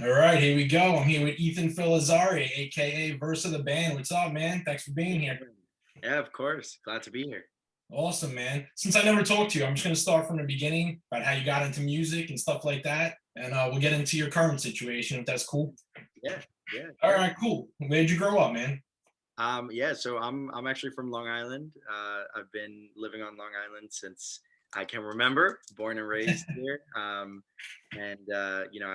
All right, here we go. I'm here with Ethan Felizzari, aka Verse of the Band. What's up, man? Thanks for being here. Yeah, of course. Glad to be here. Awesome, man. Since I never talked to you, I'm just going to start from the beginning about how you got into music and stuff like that. And we'll get into your current situation if that's cool. Yeah, yeah, All sure. right, cool. Where'd you grow up, man? Yeah, so I'm actually from Long Island. I've been living on Long Island since I can remember, born and raised here. I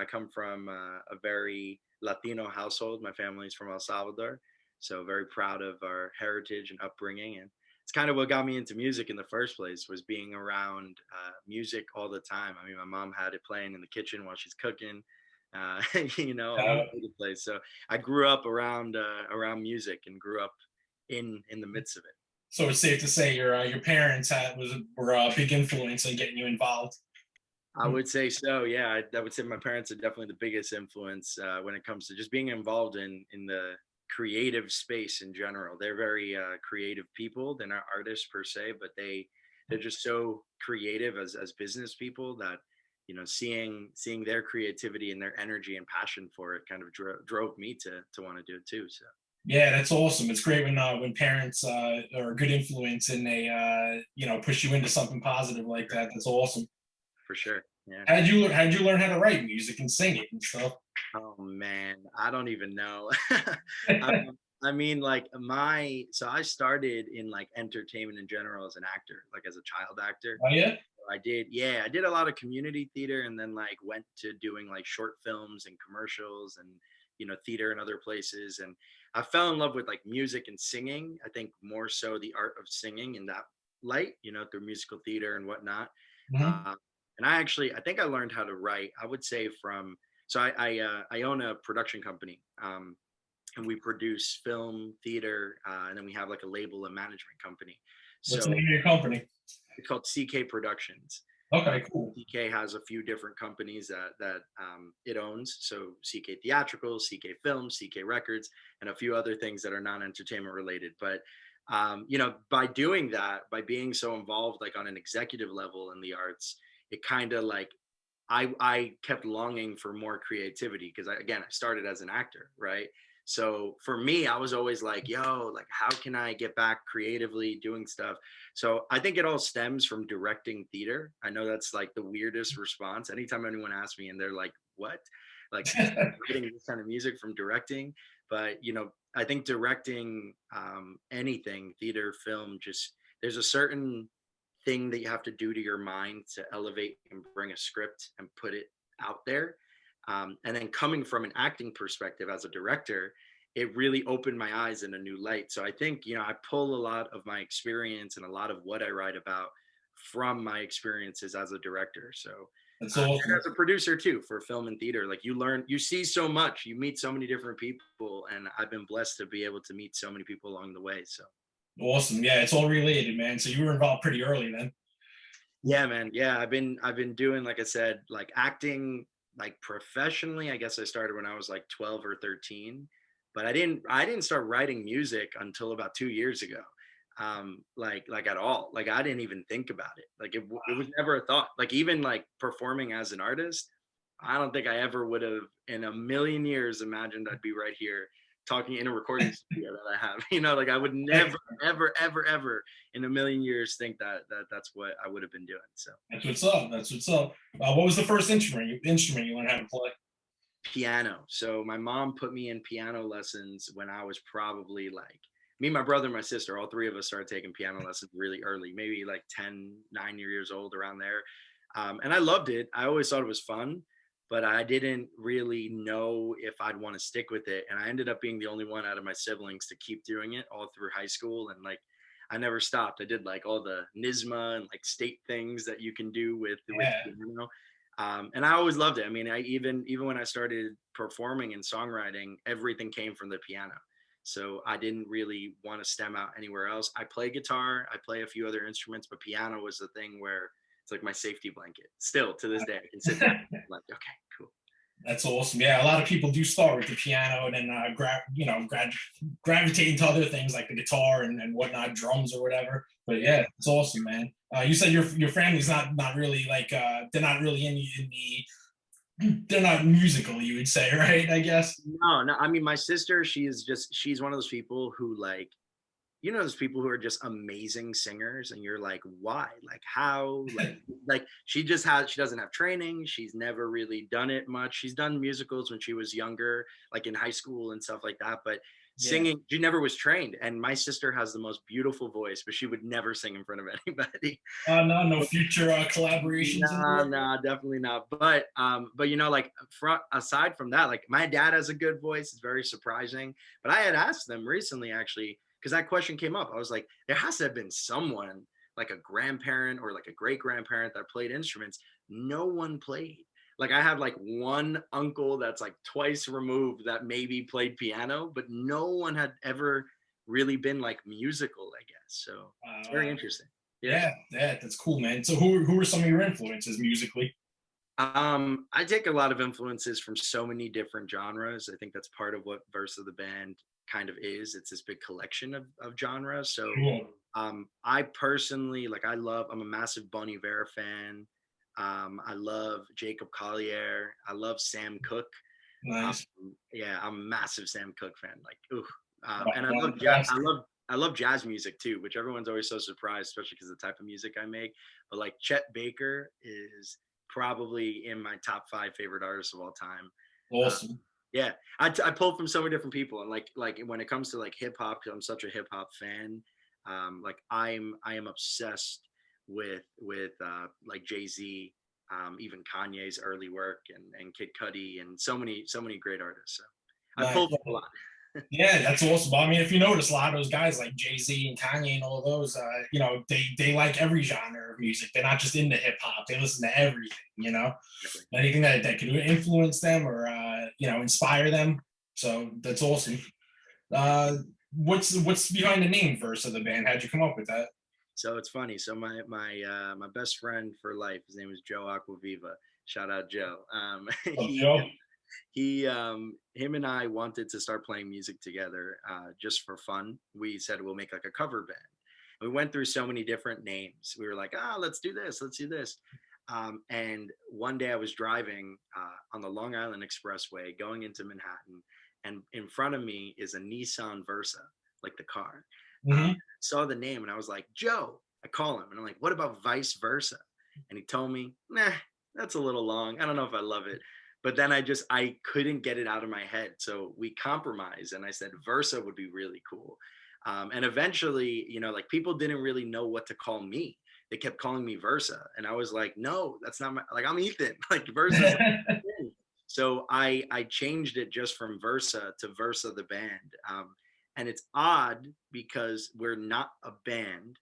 come from a very Latino household. My family's from El Salvador, so very proud of our heritage and upbringing. And it's kind of what got me into music in the first place was being around music all the time. I mean, my mom had it playing in the kitchen while she's cooking. uh, all Uh, over the place. So I grew up around music and grew up in the midst of it. so it's safe to say your parents were a big influence in getting you involved. I would say so. Yeah, I would say my parents are definitely the biggest influence when it comes to just being involved in the creative space in general. They're very creative people. They're not artists per se, but they're just so creative as business people that seeing their creativity and their energy and passion for it kind of drove me to want to do it too. So Yeah, that's awesome. It's great when parents are a good influence and they push you into something positive like that. That's awesome. for sure. Yeah. How'd you learn how to write music and sing it and stuff? Oh man, I don't even know. I mean, like so I started in like entertainment in general as an actor, like as a child actor. Oh yeah. I did a lot of community theater and then like went to doing like short films and commercials and theater and other places. And I fell in love with like music and singing. I think more so the art of singing in that light, through musical theater and whatnot. Mhm. Uh, and I think I learned how to write. I would say from so I own a production company, and we produce film, theater, and then we have like a label and management company. What's the name So of your company? it's called CK Productions. Uh, Okay, cool. CK has a few different companies that it owns. So CK Theatrical, CK Films, CK Records, and a few other things that are non-entertainment related. But by doing that, by being so involved, like on an executive level in the arts, it kind of like I kept longing for more creativity because I started as an actor, right? So for me, I was always like, yo, like how can I get back creatively doing stuff? So I think it all stems from directing theater. I know that's like the weirdest response. Anytime anyone asks me and they're like, what? Like you started writing this kind of music from directing. But I think directing anything, theater, film, just there's a certain thing that you have to do to your mind to elevate and bring a script and put it out there. And then coming from an acting perspective as a director, it really opened my eyes in a new light. So I think, I pull a lot of my experience and a lot of what I write about from my experiences as a director. So, That's and awesome. as a producer too, for film and theater, like you see so much, you meet so many different people, and I've been blessed to be able to meet so many people along the way. So. Awesome. Yeah, it's all related, man. So you were involved pretty early then. Yeah, man. Yeah, I've been doing, like I said, like acting like professionally. I guess I started when I was like 12 or 13, but I didn't start writing music until about 2 years ago. Like at all. Like I didn't even think about it. Like it was never a thought. Like even like performing as an artist, I don't think I ever would have in a million years imagined I'd be right here talking in a recording studio that I have. Like I would never, ever, ever, ever in a million years think that's what I would have been doing. So That's what's up. That's what's up. What was the first instrument you learned how to play? piano. So my mom put me in piano lessons when I was probably like me, my brother, and my sister, all three of us started taking piano lessons really early, maybe like 10, 9 years old around there. And I loved it. I always thought it was fun, but I didn't really know if I'd want to stick with it. And I ended up being the only one out of my siblings to keep doing it all through high school. And like, I never stopped. I did like all the NISMA and like state things that you can do with Yeah. piano. And I always loved it. I mean, I even when I started performing and songwriting, everything came from the piano. So I didn't really want to stem out anywhere else. I play guitar, I play a few other instruments, but piano was the thing where it's like my safety blanket. Still to this day, I can sit down and like, okay, cool. That's awesome. Yeah, a lot of people do start with the piano and then gravitate into other things like the guitar and whatnot, drums or whatever. But Yeah. yeah, it's awesome, man. You said your family's not really like they're not really in the They're not musical, you would say, right? I guess. No, no. I mean, my sister, she's one of those people who like, those people who are just amazing singers, and you're like, why? Like, how? Like she doesn't have training. She's never really done it much. She's done musicals when she was younger, like in high school and stuff like that. But Yeah. singing, she never was trained. And my sister has the most beautiful voice, but she would never sing in front of anybody. No, no future collaborations in the No, work. no, definitely not. But like aside from that, like my dad has a good voice. It's very surprising. But I had asked them recently, actually, because that question came up. I was like, there has to have been someone like a grandparent or like a great grandparent that played instruments. No one played. Like I have like one uncle that's like twice removed that maybe played piano, but no one had ever really been like musical, I guess. So it's very Uh, interesting. Yeah. yeah, yeah, that's cool, man. So who are some of your influences musically? I take a lot of influences from so many different genres. I think that's part of what Verse of the Band kind of is. It's this big collection of genres. So Cool. I personally like I'm a massive Bon Iver fan. I love Jacob Collier. I love Sam Cooke. Um, Nice. yeah, I'm a massive Sam Cooke fan. Like, ooh, and Fantastic. I love jazz music too, which everyone's always so surprised, especially because the type of music I make. But like Chet Baker is probably in my top 5 favorite artists of all time. Uh, Awesome. yeah, I pull from so many different people, and like when it comes to like hip hop, 'cause I'm such a hip hop fan. Like I am obsessed with like Jay Z, even Kanye's early work, and Kid Cudi, and so many great artists. So I Nice. pull from a lot. Yeah, that's awesome. I mean, if you notice, a lot of those guys like Jay Z and Kanye and all of those, they like every genre of music. They're not just into hip hop. They listen to everything. Anything that could influence them or inspire them. So that's awesome. Uh, what's behind the name Verse of the band? How'd you come up with that? So it's funny. So my best friend for life, his name is Joe Aquaviva. Shout out Joe. Oh, Joe. Him and I wanted to start playing music together, just for fun. We said we'll make like a cover band. We went through so many different names. We were like, let's do this, let's do this. And one day I was driving on the Long Island Expressway going into Manhattan, and in front of me is a Nissan Versa, like the car. Hmm. Saw the name and I was like, Joe. I call him and I'm like, what about vice versa? And he told me, nah, that's a little long. I don't know if I love it. But then I couldn't get it out of my head. So we compromised and I said Versa would be really cool. And eventually, like people didn't really know what to call me. They kept calling me Versa. And I was like, no, that's not like I'm Ethan. Like Versa's like my thing. So I changed it just from Versa to Versa the band. And it's odd because we're not a band.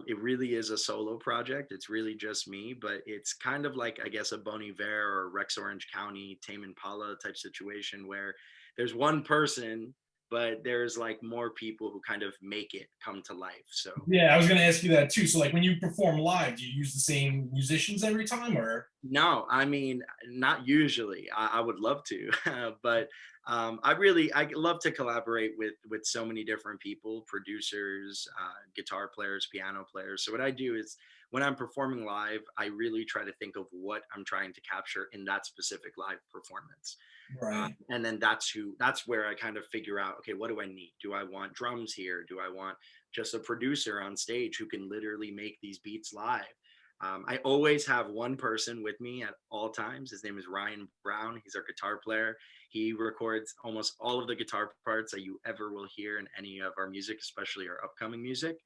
It really is a solo project. It's really just me, but it's kind of like, I guess, a Bon Iver or Rex Orange County, Tame Impala type situation where there's one person, but there's like more people who kind of make it come to life. So Yeah, I was gonna ask you that too. So, like, when you perform live, do you use the same musicians every time, or? no, I mean, not usually. I would love to, but I love to collaborate with so many different people, producers, guitar players, piano players. So what I do is when I'm performing live, I really try to think of what I'm trying to capture in that specific live performance. Right. And then that's where I kind of figure out, okay, what do I need? Do I want drums here? Do I want just a producer on stage who can literally make these beats live? I always have one person with me at all times. His name is Ryan Brown. He's our guitar player. He records almost all of the guitar parts that you ever will hear in any of our music, especially our upcoming music.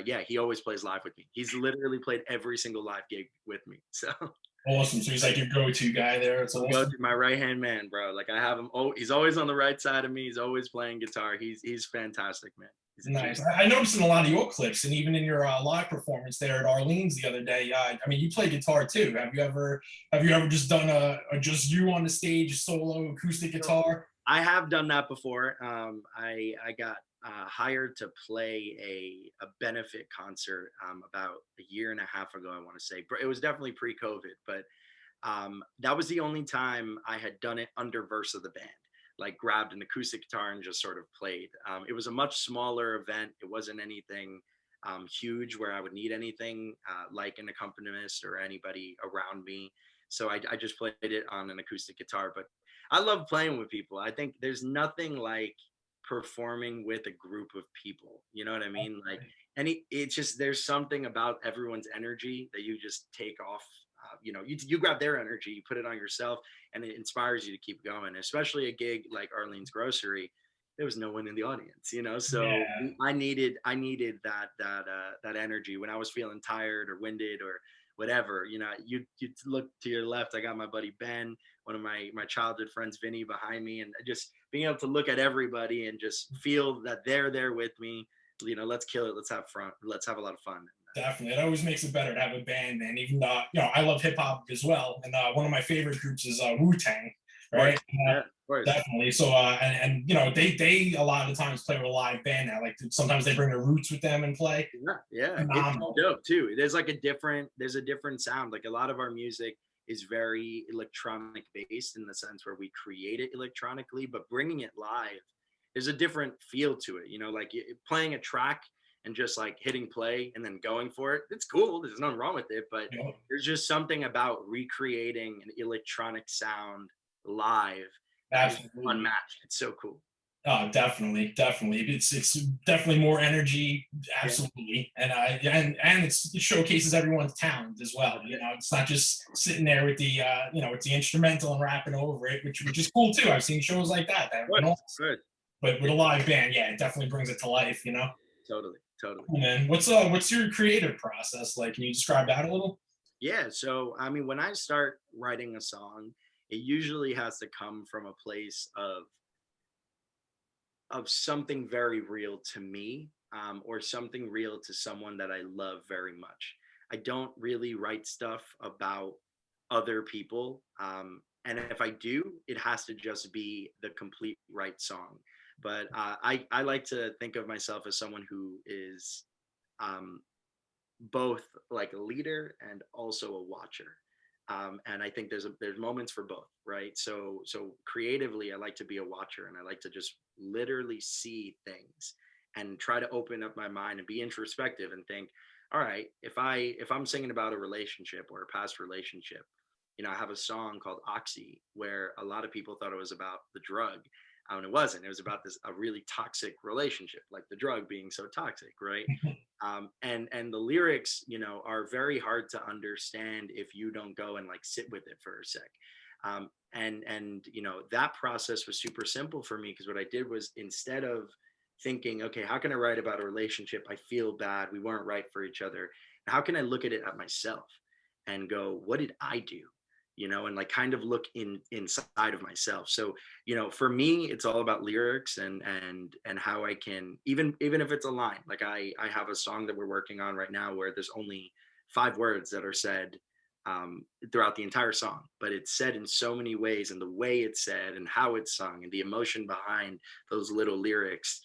Yeah, he always plays live with me. He's literally played every single live gig with me. So Awesome. So he's like your go-to guy there. It's go awesome. to my right hand man, bro. Like I have him. Oh, he's always on the right side of me. He's always playing guitar. He's fantastic, man. He's a Nice. genius. I noticed in a lot of your clips, and even in your live performance there at Arlene's the other day. I mean, you play guitar too. Have you ever just done a just you on the stage solo acoustic So guitar? I have done that before. I got hired to play a benefit concert about a year and a half ago. I want to say, but it was definitely pre-COVID. But that was the only time I had done it under Verse of the band. Like grabbed an acoustic guitar and just sort of played. It was a much smaller event. It wasn't anything huge where I would need anything like an accompanist or anybody around me. So I just played it on an acoustic guitar. But I love playing with people. I think there's nothing like performing with a group of people. You know what I mean? Like, and it's just, there's something about everyone's energy that you just take off. You know, you grab their energy, you put it on yourself, and it inspires you to keep going. Especially a gig like Arlene's Grocery, there was no one in the audience, you know. So Yeah, I needed that energy when I was feeling tired or winded or whatever. You know, you look to your left. I got my buddy Ben, one of my childhood friends, Vinny, behind me, and just being able to look at everybody and just feel that they're there with me. You know, let's kill it. Let's have fun. Let's have a lot of fun. definitely. It always makes it better to have a band, and even you know, I love hip hop as well, and one of my favorite groups is Wu Tang, Of course, right? yeah, of course. Definitely. So and you know, they a lot of the times play with a live band now. Like sometimes they bring their roots with them and play. Yeah, yeah, it's so Phenomenal. dope too. There's a different sound. Like a lot of our music is very electronic based in the sense where we create it electronically, but bringing it live, there's a different feel to it. You know, like playing a track and just like hitting play and then going for it. It's cool. There's nothing wrong with it, but You know, there's just something about recreating an electronic sound live that is absolutely. unmatched. It's so cool. Oh, definitely, definitely. It's definitely more energy, Yeah, absolutely, and it showcases everyone's talent as well. You know, it's not just sitting there with the you know, with the instrumental and rapping over it, which is cool too. I've seen shows like that have been good, awesome. good. But with a live band, yeah, it definitely brings it to life. You know. Totally, totally. Cool, man. What's your creative process like? Can you describe that a little? Yeah. So, I mean, when I start writing a song, it usually has to come from a place of something very real to me, or something real to someone that I love very much. I don't really write stuff about other people. And if I do, it has to just be the complete right song. But I like to think of myself as someone who is um, both like a leader and also a watcher. And I think there's moments for both, right? So creatively, I like to be a watcher, and I like to just literally see things and try to open up my mind and be introspective and think, all right, if I'm singing about a relationship or a past relationship, you know, I have a song called Oxy where a lot of people thought it was about the drug. And it wasn't. It was about this a really toxic relationship, like the drug being so toxic, right? And the lyrics, you know, are very hard to understand if you don't go and like sit with it for a sec. And you know, that process was super simple for me because what I did was, instead of thinking, okay, how can I write about a relationship? I feel bad, we weren't right for each other. How can I look at it at myself and go, what did I do? You know, and like kind of look inside of myself. So, you know, for me, it's all about lyrics and how I can, even if it's a line. Like I have a song that we're working on right now where there's only 5 words that are said throughout the entire song, but it's said in so many ways, and the way it's said and how it's sung and the emotion behind those little lyrics.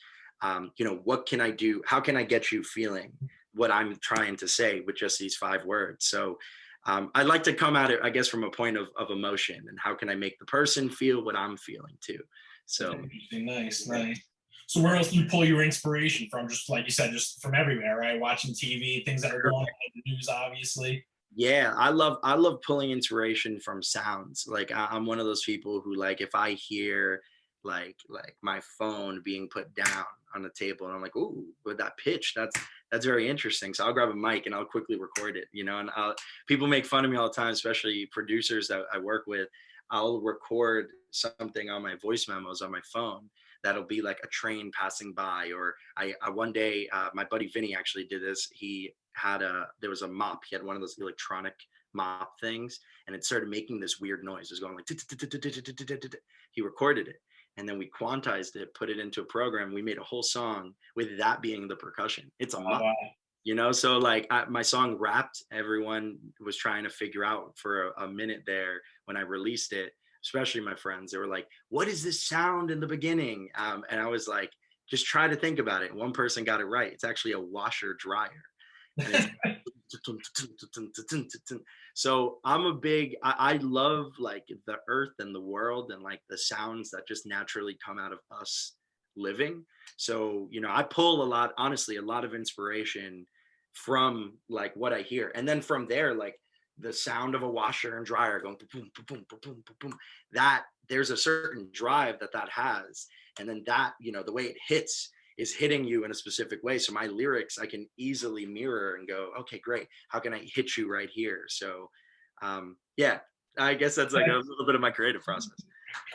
You know, what can I do? How can I get you feeling what I'm trying to say with just these 5 words? So I like to come at it, I guess, from a point of emotion, and how can I make the person feel what I'm feeling too. That's So interesting. Nice, yeah. nice. So where else do you pull your inspiration from? Just like you said, just from everywhere, right? Watching TV, things that are going on in the news, obviously. Yeah, I love pulling inspiration from sounds. Like I'm one of those people who, like, if I hear like my phone being put down on the table and I'm like, ooh, with that pitch, that's very interesting. So I'll grab a mic and I'll quickly record it, you know. And people make fun of me all the time, especially producers that I work with. I'll record something on my voice memos on my phone that'll be like a train passing by, or I one day, my buddy Vinny actually did this. There was a mop. He had one of those electronic mop things, and it started making this weird noise. It was going like, he recorded it, and then we quantized it, put it into a program. We made a whole song with that being the percussion. It's a Oh, mop, wow. you know. So like my song Wrapped, everyone was trying to figure out for a minute there when I released it, especially my friends. They were like, what is this sound in the beginning? And I was like, just try to think about it. And one person got it right. It's actually a washer dryer, and it's so I love like the earth and the world and like the sounds that just naturally come out of us living. So, you know, I pull a lot, honestly, a lot of inspiration from like what I hear. And then from there, like the sound of a washer and dryer going boom, boom, boom, boom, boom, boom, boom, that there's a certain drive that has. And then that, the way it hits is hitting you in a specific way. So my lyrics, I can easily mirror and go, okay, great. How can I hit you right here? So, yeah, I guess that's like a little bit of my creative process.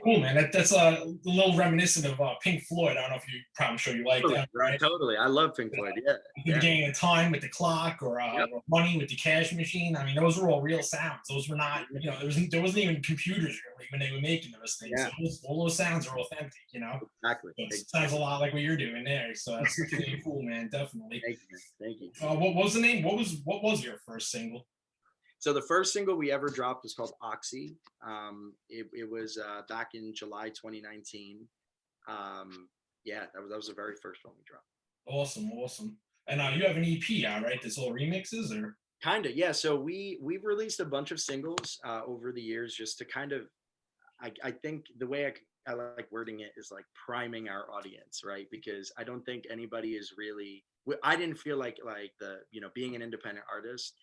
Cool, man. That's a little reminiscent of Pink Floyd. I don't know if I'm sure you like Totally, that, right? totally. I love Pink Floyd. Yeah. The beginning of time with the clock, or Yep. Money with the cash machine. I mean, those were all real sounds. Those were not, there wasn't even computers really when they were making those things. Yeah. So all those sounds are authentic, Exactly. It sounds a lot like what you're doing there. So that's really cool, man. Definitely. Thank you. Thank you. What was the name? What was your first single? So the first single we ever dropped was called Oxy. It was back in July 2019. Yeah, that was the very first one we dropped. Awesome. And you have an EP out, right? This all remixes, or? Kind of, yeah. So we've released a bunch of singles over the years, just to kind of, I think the way I like wording it is like priming our audience, right? Because I don't think anybody is really, I didn't feel like the, being an independent artist,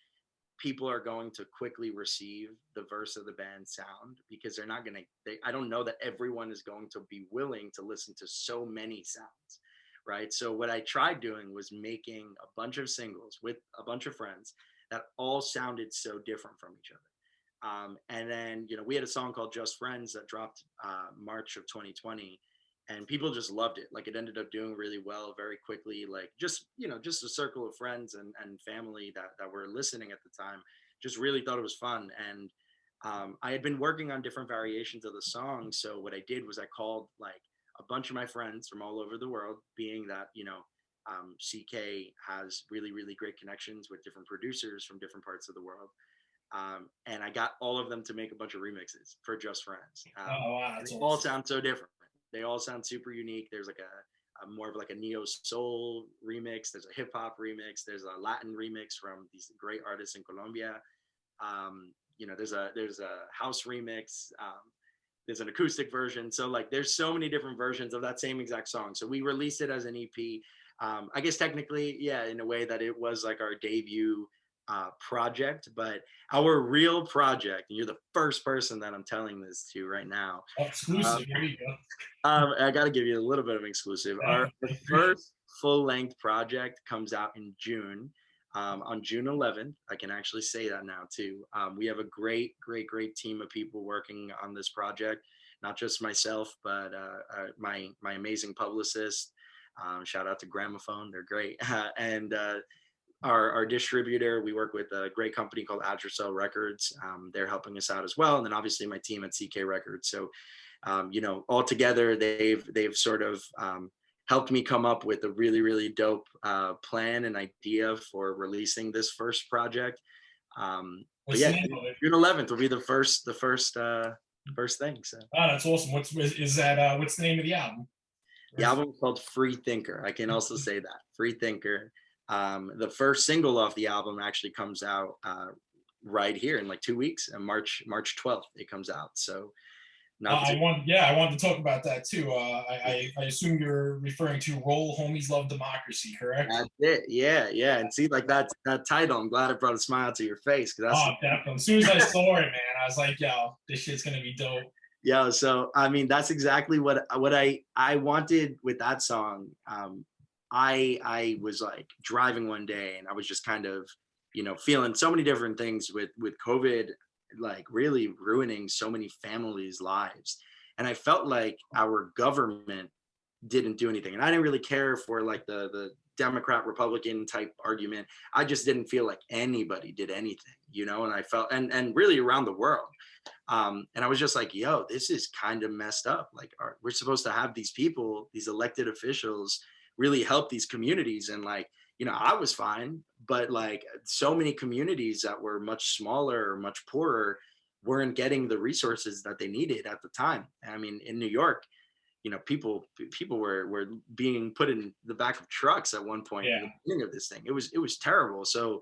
people are going to quickly receive the verse of the band sound, because they're not going to, I don't know that everyone is going to be willing to listen to so many sounds, right? So what I tried doing was making a bunch of singles with a bunch of friends that all sounded so different from each other. And then, we had a song called Just Friends that dropped March of 2020, and people just loved it. Like, it ended up doing really well very quickly. Like, just a circle of friends and family that were listening at the time just really thought it was fun. And I had been working on different variations of the song. So what I did was I called like a bunch of my friends from all over the world, being that, CK has really, really great connections with different producers from different parts of the world. And I got all of them to make a bunch of remixes for Just Friends. Oh, wow, they all sound so different. They all sound super unique. There's like a more of like a neo soul remix. There's a hip hop remix. There's a Latin remix from these great artists in Colombia. There's a house remix. There's an acoustic version. So like, there's so many different versions of that same exact song. So we released it as an EP. I guess technically, yeah, in a way that it was like our debut project, but our real project, and you're the first person that I'm telling this to right now. Exclusive. Here you go. I got to give you a little bit of exclusive. Our first full-length project comes out in June. On June 11th, I can actually say that now too. We have a great team of people working on this project. Not just myself, but my amazing publicist. Shout out to Gramophone, they're great. And our distributor, we work with a great company called Adricel Records. They're helping us out as well. And then obviously my team at CK Records. So, all together, they've sort of helped me come up with a really, really dope plan and idea for releasing this first project. But yeah, June 11th will be the first thing. So. Oh, that's awesome. What's the name of the album? The album is called Free Thinker. I can also say that, Free Thinker. The first single off the album actually comes out right here in like 2 weeks, and March 12th it comes out. So I want to talk about that too. I assume you're referring to Roll Homies Love Democracy, correct? That's it. Yeah. And see, like that title, I'm glad it brought a smile to your face. Definitely. As soon as I saw it, man, I was like, yo, this shit's gonna be dope. Yeah, so I mean, that's exactly what I wanted with that song. I was like driving one day, and I was just kind of, feeling so many different things with COVID, like really ruining so many families' lives. And I felt like our government didn't do anything. And I didn't really care for like the Democrat Republican type argument. I just didn't feel like anybody did anything, and I felt, and really around the world. And I was just like, yo, this is kind of messed up. Like, we're supposed to have these people, these elected officials, really help these communities. And like, I was fine, but like so many communities that were much smaller or much poorer weren't getting the resources that they needed at the time. I mean, in New York, people were being put in the back of trucks at one point. Yeah. In the beginning of this thing. It was terrible. So,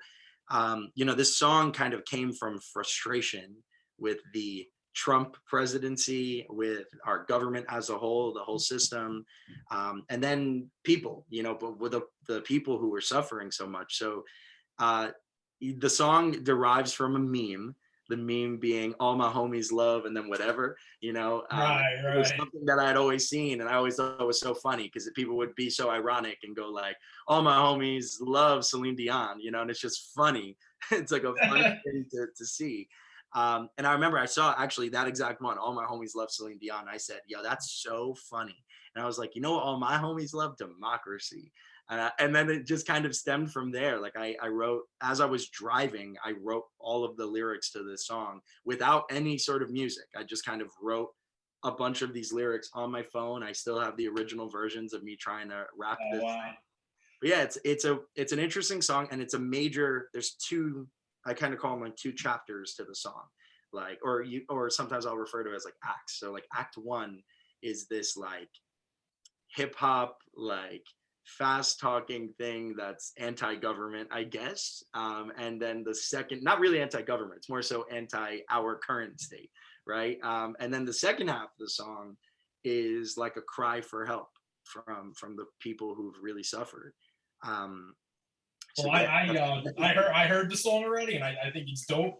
this song kind of came from frustration with the Trump presidency, with our government as a whole, the whole system, and then people, but with the people who were suffering so much. So the song derives from a meme. The meme being "all my homies love" and then whatever, you know. Right, It was right. something that I had always seen, and I always thought it was so funny because people would be so ironic and go like, "All my homies love Celine Dion," you know, and it's just funny. It's like a funny thing to see. And I remember I saw actually that exact one. All my homies love Celine Dion. I said, "Yo, that's so funny." And I was like, you know what? All my homies love democracy. And then it just kind of stemmed from there. Like I wrote, as I was driving, I wrote all of the lyrics to this song without any sort of music. I just kind of wrote a bunch of these lyrics on my phone. I still have the original versions of me trying to rap Oh this wow. thing. But yeah, it's an interesting song, and it's a major. There's two. I kind of call them like two chapters to the song, like or sometimes I'll refer to it as like acts. So like Act One is this like hip hop, like fast talking thing that's anti-government, I guess. And then the second, not really anti-government, it's more so anti our current state, right? And then the second half of the song is like a cry for help from the people who've really suffered. Um, so Well, yeah, I heard the song already, and I think it's dope.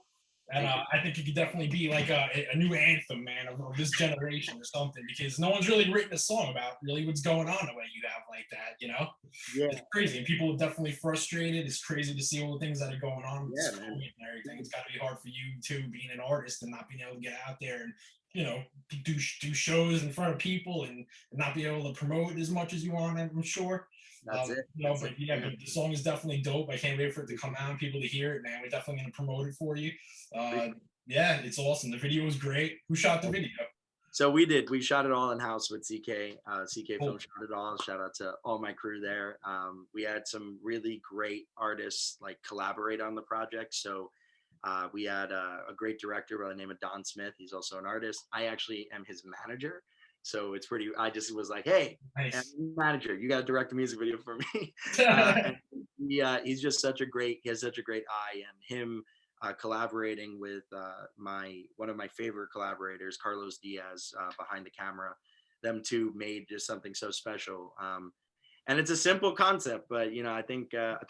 And thank you. I think it could definitely be like a new anthem, man, of this generation or something, because no one's really written a song about really what's going on the way you have like that, you know? Yeah, It's crazy. And people are definitely frustrated. It's crazy to see all the things that are going on with yeah, this man. COVID and everything. It's got to be hard for you too, being an artist and not being able to get out there and you know do shows in front of people and not be able to promote as much as you want. I'm sure. That's it. You know, That's but it. yeah, Yeah. but the song is definitely dope. I can't wait for it to come out and people to hear it, man. We're definitely gonna promote it for you. Uh, Appreciate yeah, it's awesome. The video is great. Who shot the it. video? So we did. We shot it all in house with CK. CK Film Cool. shot it all. Shout out to all my crew there. We had some really great artists like collaborate on the project. So we had a great director by the name of Don Smith. He's also an artist. I actually am his manager. So it's pretty. I just was like, hey, Nice. manager, you got to direct a music video for me. And he's just such a great. He has such a great eye, and him collaborating with my one of my favorite collaborators, Carlos Diaz, behind the camera. Them two made just something so special. And it's a simple concept, but you know, I think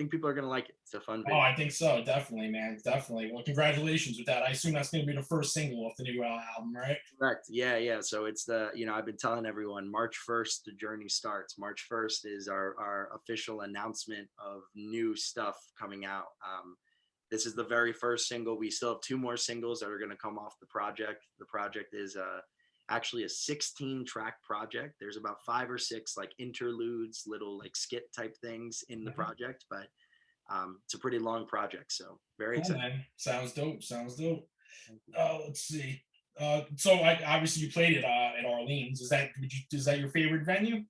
people are gonna like it. It's a fun Oh, video. I think so. Definitely, man. Definitely. Well, congratulations with that. I assume that's going to be the first single off the new album, right? Correct. Yeah, yeah. So it's I've been telling everyone March 1st, the journey starts. March 1st is our official announcement of new stuff coming out. This is the very first single. We still have two more singles that are going to come off the project. The project is actually a 16 track project. There's about five or six like interludes, little like skit type things in the Mhm. project, but it's a pretty long project. So very Cool, excited. man. Sounds dope. Sounds dope. Thank you. Let's see. So obviously you played it at Orleans. Is that your favorite venue?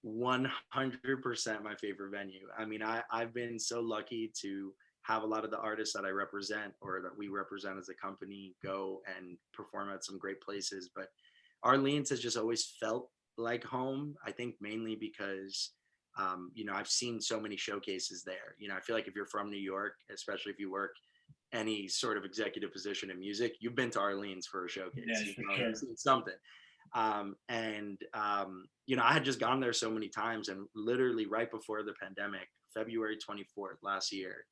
100% my favorite venue. I mean, I've been so lucky to have a lot of the artists that I represent or that we represent as a company go and perform at some great places. But Orleans has just always felt like home. I think mainly because, I've seen so many showcases there. You know, I feel like if you're from New York, especially if you work any sort of executive position in music, you've been to Orleans for a showcase. Yes, for You've sure. seen something. I had just gone there so many times, and literally right before the pandemic, February 24th last year,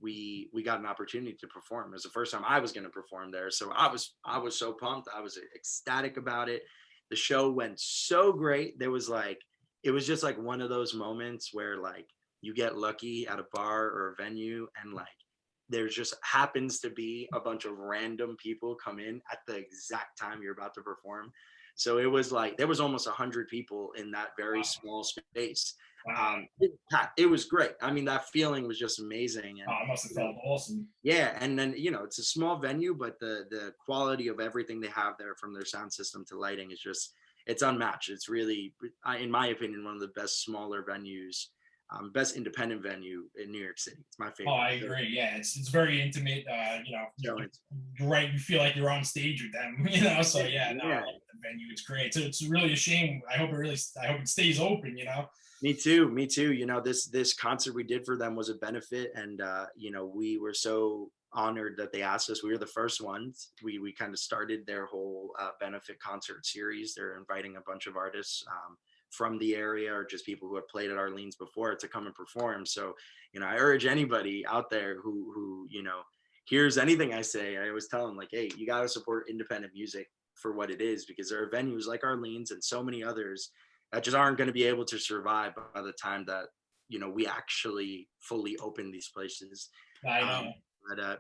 we got an opportunity to perform. It was the first time I was going to perform there, so I was so pumped. I was ecstatic about it. The show went so great. It was just like one of those moments where like you get lucky at a bar or a venue, and like there just happens to be a bunch of random people come in at the exact time you're about to perform. So it was like there was almost 100 people in that very Wow. small space. Wow. It was great. I mean, that feeling was just amazing. And Oh, it must have felt awesome. yeah, and then it's a small venue, but the quality of everything they have there, from their sound system to lighting, is just it's unmatched. It's really, in my opinion, one of the best smaller venues, best independent venue in New York City. It's my Oh, favorite. I agree. Yeah, it's very intimate. So it's You're right. You feel like you're on stage with them. You know. So yeah, no, I yeah. like the venue. It's great. So it's really a shame. I hope it stays open. You know. Me too. Me too. This concert we did for them was a benefit, and we were so honored that they asked us. We were the first ones. We kind of started their whole benefit concert series. They're inviting a bunch of artists from the area or just people who have played at Arlene's before to come and perform. So, I urge anybody out there who hears anything I say, I always tell them like, hey, you got to support independent music for what it is, because there are venues like Arlene's and so many others that just aren't going to be able to survive by the time that we actually fully open these places. I know.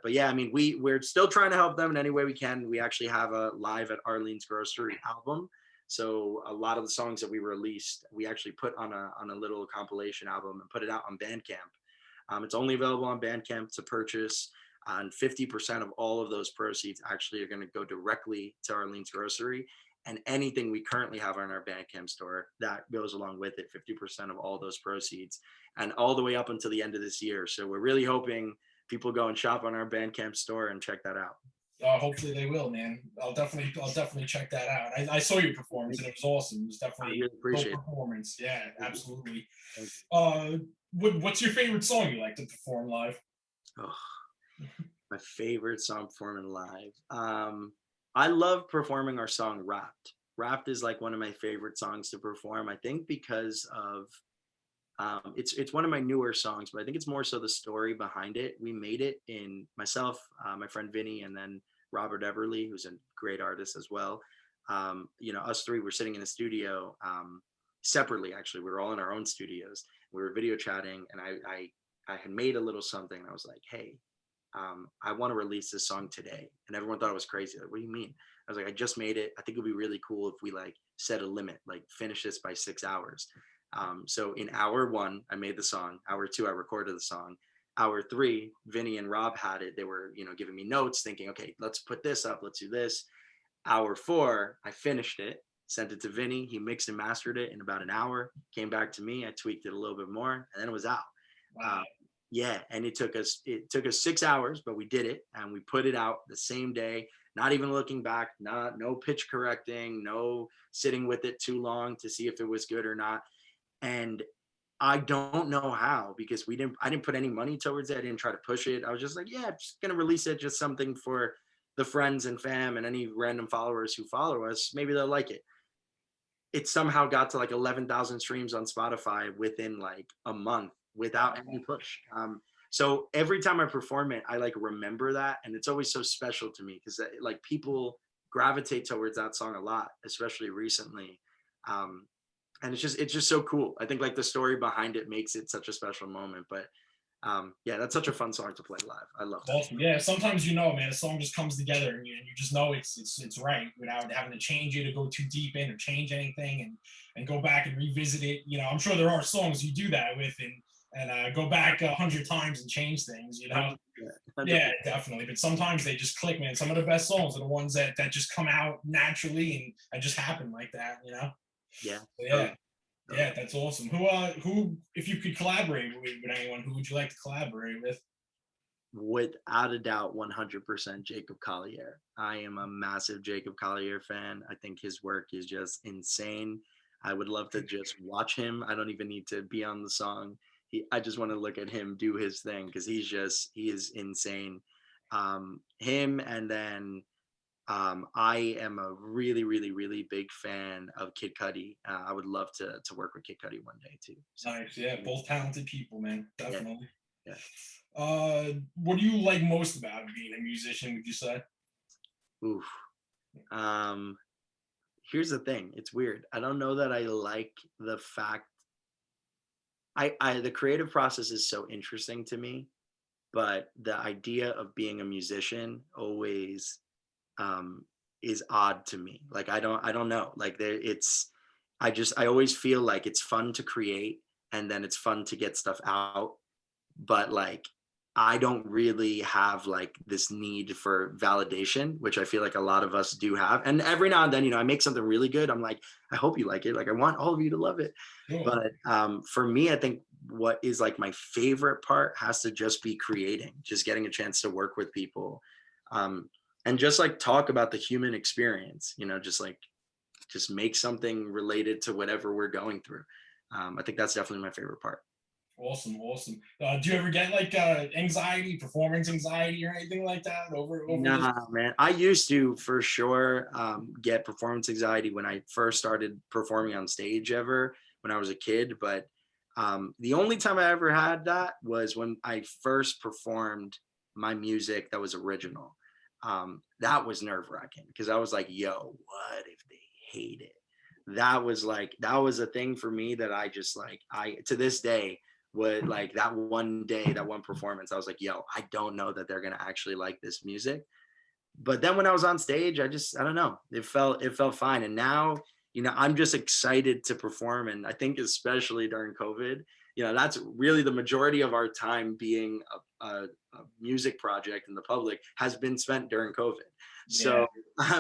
But yeah, I mean, we're still trying to help them in any way we can. We actually have a Live at Arlene's Grocery album. So a lot of the songs that we released, we actually put on a little compilation album and put it out on Bandcamp. It's only available on Bandcamp to purchase. And 50% of all of those proceeds actually are going to go directly to Arlene's Grocery. And anything we currently have on our Bandcamp store, that goes along with it, 50% of all those proceeds, and all the way up until the end of this year. So we're really hoping people go and shop on our Bandcamp store and check that out. Hopefully they will, man. I'll definitely check that out. I saw your performance and it was awesome. It was definitely a really a performance. Yeah, absolutely. Thank you. What's your favorite song you like to perform live? Oh, my favorite song performing live. I love performing our song Wrapped. Wrapped is like one of my favorite songs to perform. I think because of it's one of my newer songs, but I think it's more so the story behind it. We made it in myself, my friend Vinny, and then Robert Everly, who's a great artist as well. Us three were sitting in a studio separately. Actually, we were all in our own studios. We were video chatting, and I had made a little something. And I was like, hey, I want to release this song today. And everyone thought it was crazy. Like, what do you mean? I was like, I just made it. I think it'd be really cool if we like set a limit, like finish this by 6 hours. So in hour 1, I made the song. Hour 2, I recorded the song. Hour 3, Vinny and Rob had it. They were, giving me notes, thinking, okay, let's put this up. Let's do this. Hour 4, I finished it, sent it to Vinny. He mixed and mastered it in about an hour, came back to me. I tweaked it a little bit more, and then it was out. Wow. Yeah, and it took us 6 hours, but we did it, and we put it out the same day, not even looking back, no pitch correcting, no sitting with it too long to see if it was good or not. And I don't know how, because I didn't put any money towards it. I didn't try to push it. I was just like, yeah, I'm just gonna release it, just something for the friends and fam and any random followers who follow us. Maybe they'll like it. It somehow got to like 11,000 streams on Spotify within like a month without any push. So every time I perform it, I like remember that, and it's always so special to me because like people gravitate towards that song a lot, especially recently. And it's just so cool. I think like the story behind it makes it such a special moment. But yeah, that's such a fun song to play live. I love that. Awesome. Yeah, sometimes man, a song just comes together and you just know it's right without having to change it or go too deep in or change anything and go back and revisit it. I'm sure there are songs you do that with and go back 100 times and change things. Yeah, definitely. But sometimes they just click, man. Some of the best songs are the ones that just come out naturally and just happen like that. Yeah. So, yeah, that's awesome. Who, if you could collaborate with anyone, who would you like to collaborate with? Without a doubt, 100% Jacob Collier. I am a massive Jacob Collier fan. I think his work is just insane. I would love to just watch him. I don't even need to be on the song. I just want to look at him do his thing because he is insane. Him, and then I am a really, really, really big fan of Kid Cudi. I would love to work with Kid Cudi one day too. So, nice, yeah, both talented people, man, definitely. Yeah. What do you like most about being a musician, would you say? Oof. Here's the thing. It's weird. I don't know that I like the fact. The creative process is so interesting to me, but the idea of being a musician always is odd to me. Like I don't know. Like I always feel like it's fun to create and then it's fun to get stuff out, but like I don't really have like this need for validation, which I feel like a lot of us do have. And every now and then, I make something really good. I'm like, I hope you like it. Like I want all of you to love it. Yeah. But for me, I think what is like my favorite part has to just be creating, just getting a chance to work with people. And just like talk about the human experience, just make something related to whatever we're going through. I think that's definitely my favorite part. Awesome, awesome. Do you ever get like anxiety, performance anxiety, or anything like that over this? Nah, man. I used to for sure get performance anxiety when I first started performing on stage ever when I was a kid. But the only time I ever had that was when I first performed my music that was original. That was nerve wracking because I was like, yo, what if they hate it? That was like, that was a thing for me that I just like, I to this day would like that one day, that one performance, I was like, yo, I don't know that they're gonna actually like this music. But then when I was on stage, I don't know, it felt fine. And now, I'm just excited to perform. And I think especially during COVID, that's really the majority of our time being a music project in the public has been spent during COVID. Yeah.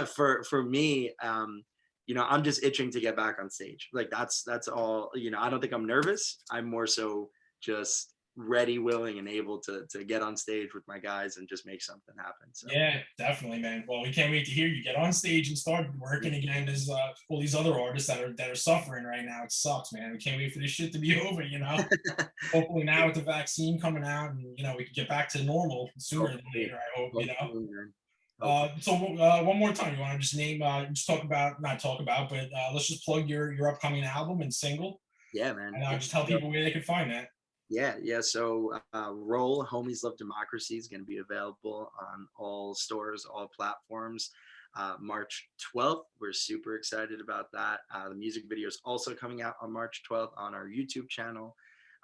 So for me, I'm just itching to get back on stage. Like that's all. I don't think I'm nervous. I'm more so just ready, willing, and able to get on stage with my guys and just make something happen. So Yeah, definitely, man. Well, we can't wait to hear you get on stage and start working again. There's all these other artists that are suffering right now. It sucks, man. We can't wait for this shit to be over. Hopefully now with the vaccine coming out, and we can get back to normal sooner than hopefully, later. I hope. hopefully, man. Hopefully. So one more time, you want to just name, just talk about, not talk about, but let's just plug your upcoming album and single, Yeah, man. and Yeah. just tell people where they can find that. Yeah. So Roll Homies Love Democracy is going to be available on all stores, all platforms. March 12th. We're super excited about that. The music video is also coming out on March 12th on our YouTube channel.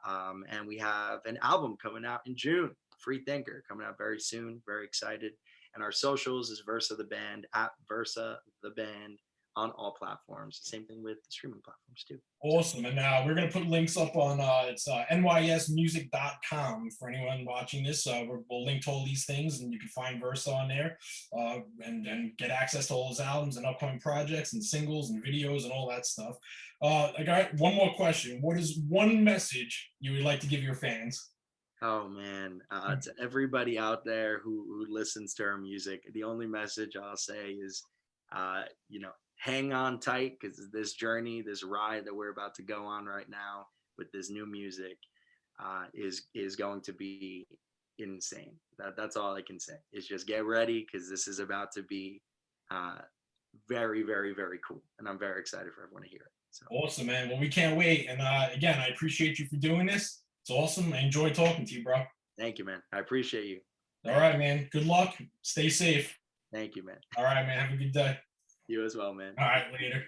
And we have an album coming out in June, Free Thinker, coming out very soon. Very excited. And our socials is Versa the Band, at Versa the Band, on all platforms. Same thing with the streaming platforms too. Awesome. And we're going to put links up on it's nysmusic.com for anyone watching this. We'll link to all these things, and you can find Versa on there, and get access to all his albums and upcoming projects and singles and videos and all that stuff. I got one more question. What is one message you would like to give your fans? Oh man, to everybody out there who listens to our music, the only message I'll say is, hang on tight, because this journey, this ride that we're about to go on right now with this new music, is going to be insane. That's all I can say. Is just get ready, because this is about to be very, very, very cool, and I'm very excited for everyone to hear it. So Awesome, man. Well, we can't wait. And again, I appreciate you for doing this. It's awesome. I enjoy talking to you, bro. thank you, man. I appreciate you. All right, man. Good luck. Stay safe. Thank you, man. All right, man. Have a good day. You as well, man. All right, later.